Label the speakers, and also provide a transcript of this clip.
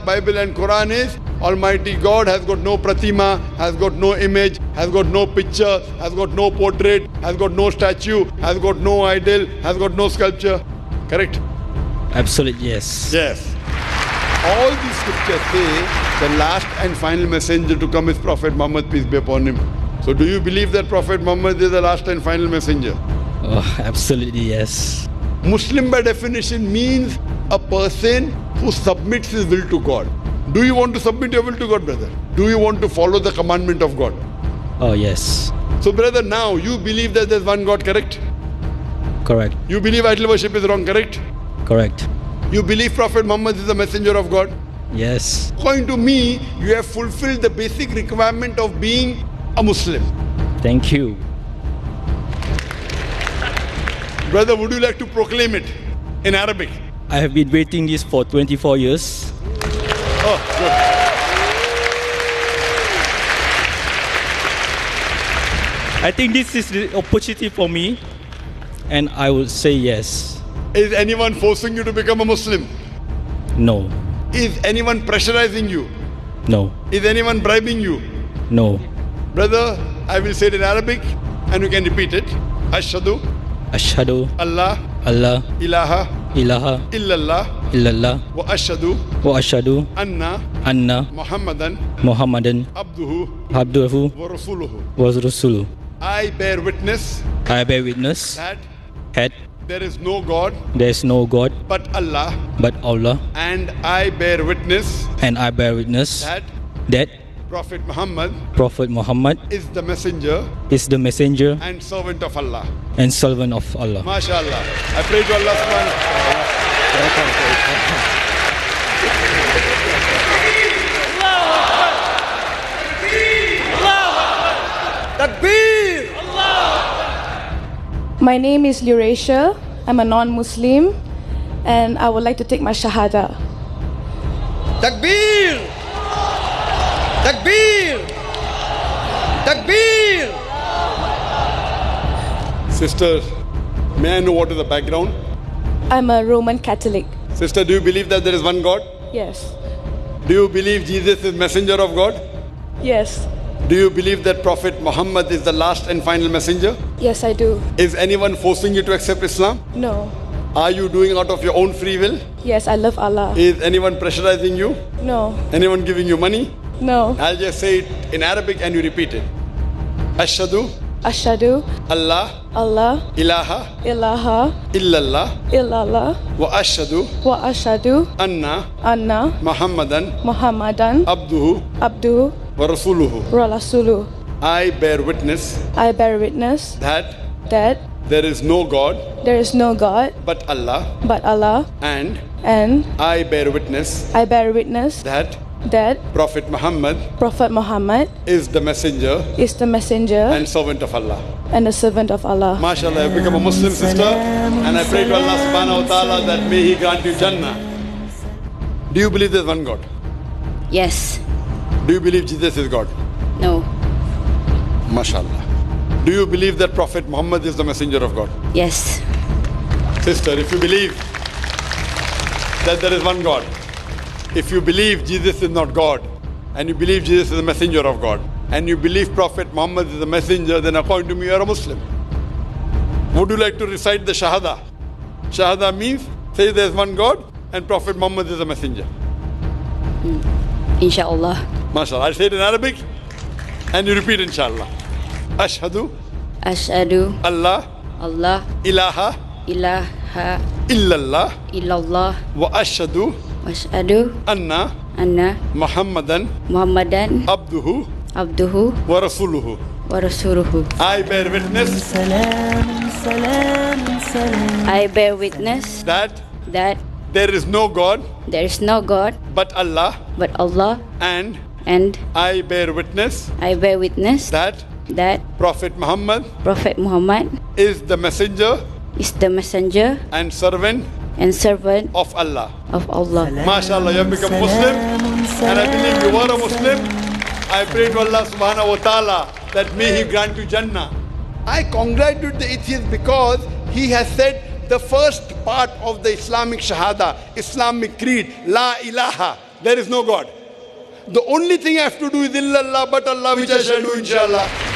Speaker 1: Bible and Quran is, Almighty God has got no pratima, has got no image, has got no picture, has got no portrait, has got no statue, has got no idol, has got no sculpture. Correct?
Speaker 2: Absolutely, yes.
Speaker 1: Yes. All these scriptures say the last and final messenger to come is Prophet Muhammad, peace be upon him. So do you believe that Prophet Muhammad is the last and final messenger?
Speaker 2: Oh, absolutely, yes.
Speaker 1: Muslim by definition means a person who submits his will to God. Do you want to submit your will to God, brother? Do you want to follow the commandment of God?
Speaker 2: Oh, yes.
Speaker 1: So brother, now you believe that there's one God, correct?
Speaker 2: Correct.
Speaker 1: You believe idol worship is wrong, correct?
Speaker 2: Correct.
Speaker 1: You believe Prophet Muhammad is the messenger of God?
Speaker 2: Yes.
Speaker 1: According to me, you have fulfilled the basic requirement of being a Muslim.
Speaker 2: Thank you.
Speaker 1: Brother, would you like to proclaim it in Arabic?
Speaker 2: I have been waiting this for 24 years.
Speaker 1: Oh, good.
Speaker 2: I think this is the opportunity for me, and I would say yes.
Speaker 1: Is anyone forcing you to become a Muslim?
Speaker 2: No.
Speaker 1: Is anyone pressurizing you?
Speaker 2: No.
Speaker 1: Is anyone bribing you?
Speaker 2: No.
Speaker 1: Brother, I will say it in Arabic and you can repeat it. Ashhadu
Speaker 2: Ashhadu
Speaker 1: Allah
Speaker 2: Allah
Speaker 1: ilaha
Speaker 2: ilaha
Speaker 1: illallah
Speaker 2: illallah
Speaker 1: wa ashhadu
Speaker 2: wa ashhadu
Speaker 1: anna
Speaker 2: anna
Speaker 1: Muhammadan
Speaker 2: Muhammadan
Speaker 1: abduhu
Speaker 2: abduhu
Speaker 1: wa rasuluhu.
Speaker 2: wa rasuluhu.
Speaker 1: I bear witness
Speaker 2: I bear witness
Speaker 1: that
Speaker 2: that
Speaker 1: there is no God
Speaker 2: there is no God
Speaker 1: but Allah,
Speaker 2: but Allah,
Speaker 1: and I bear witness
Speaker 2: and I bear witness
Speaker 1: that
Speaker 2: that
Speaker 1: Prophet Muhammad
Speaker 2: Prophet Muhammad
Speaker 1: is the messenger
Speaker 2: is the messenger
Speaker 1: and servant of Allah.
Speaker 2: and servant of Allah.
Speaker 1: MashaAllah. I pray to Allah subhanahu wa ta'ala. Takbir!
Speaker 3: My name is Eurasia. I'm a non-Muslim and I would like to take my Shahada.
Speaker 1: Takbir! Takbir! Takbir! Sister, may I know what is the background?
Speaker 3: I'm a Roman Catholic.
Speaker 1: Sister, do you believe that there is one God?
Speaker 3: Yes.
Speaker 1: Do you believe Jesus is messenger of God?
Speaker 3: Yes.
Speaker 1: Do you believe that Prophet Muhammad is the last and final messenger?
Speaker 3: Yes, I do.
Speaker 1: Is anyone forcing you to accept Islam?
Speaker 3: No.
Speaker 1: Are you doing out of your own free will?
Speaker 3: Yes, I love Allah.
Speaker 1: Is anyone pressurizing you?
Speaker 3: No.
Speaker 1: Anyone giving you money?
Speaker 3: No.
Speaker 1: I'll just say it in Arabic and you repeat it. Ashhadu
Speaker 3: Ashhadu
Speaker 1: Allah
Speaker 3: Allah
Speaker 1: ilaha
Speaker 3: ilaha
Speaker 1: illallah
Speaker 3: illallah
Speaker 1: wa ashhadu
Speaker 3: wa ashhadu
Speaker 1: anna
Speaker 3: anna
Speaker 1: Muhammadan
Speaker 3: Muhammadan
Speaker 1: abduhu
Speaker 3: abduhu
Speaker 1: wa rasuluhu.
Speaker 3: wa rasuluhu.
Speaker 1: I bear witness
Speaker 3: I bear witness
Speaker 1: that
Speaker 3: that
Speaker 1: there is no God
Speaker 3: there is no God
Speaker 1: but Allah,
Speaker 3: but Allah,
Speaker 1: and
Speaker 3: and
Speaker 1: I bear witness
Speaker 3: I bear witness
Speaker 1: that
Speaker 3: that
Speaker 1: Prophet Muhammad
Speaker 3: Prophet Muhammad
Speaker 1: is the messenger
Speaker 3: is the messenger
Speaker 1: and servant of Allah.
Speaker 3: and the servant of Allah.
Speaker 1: MashaAllah, I've become a Muslim sister, and I pray to Allah subhanahu wa ta'ala that may He grant you Jannah. Do you believe there's one God?
Speaker 4: Yes.
Speaker 1: Do you believe Jesus is God?
Speaker 4: No.
Speaker 1: MashaAllah. Do you believe that Prophet Muhammad is the messenger of God?
Speaker 4: Yes.
Speaker 1: Sister, if you believe that there is one God, if you believe Jesus is not God, and you believe Jesus is the messenger of God, and you believe Prophet Muhammad is the messenger, then according to me you are a Muslim. Would you like to recite the Shahada? Shahada means, say there is one God and Prophet Muhammad is a messenger.
Speaker 4: Inshallah.
Speaker 1: MashaAllah. I'll say it in Arabic and you repeat inshallah. Ashhadu
Speaker 4: Ashhadu
Speaker 1: Allah
Speaker 4: Allah
Speaker 1: ilaha
Speaker 4: ilaha
Speaker 1: illallah
Speaker 4: illallah
Speaker 1: wa ashhadu
Speaker 4: wa ashhadu
Speaker 1: anna
Speaker 4: anna
Speaker 1: Muhammadan
Speaker 4: Muhammadan
Speaker 1: abduhu
Speaker 4: abduhu
Speaker 1: wa rasuluhu.
Speaker 4: wa rasuluhu.
Speaker 1: I bear witness
Speaker 4: I bear witness
Speaker 1: that
Speaker 4: that
Speaker 1: there is no God
Speaker 4: there is no God
Speaker 1: but Allah,
Speaker 4: but Allah,
Speaker 1: and
Speaker 4: and
Speaker 1: I bear witness
Speaker 4: I bear witness
Speaker 1: that
Speaker 4: that
Speaker 1: Prophet Muhammad
Speaker 4: Prophet Muhammad
Speaker 1: is the messenger
Speaker 4: is the messenger
Speaker 1: and servant
Speaker 4: and servant
Speaker 1: of Allah.
Speaker 4: of Allah.
Speaker 1: MashaAllah, you have become Muslim, and I believe you are a Muslim. I pray to Allah subhanahu wa ta'ala that may He grant you Jannah. I congratulate the atheist because he has said the first part of the Islamic Shahada, Islamic creed, La ilaha. there is no God. The only thing I have to do is illallah but Allah, which I shall do inshallah.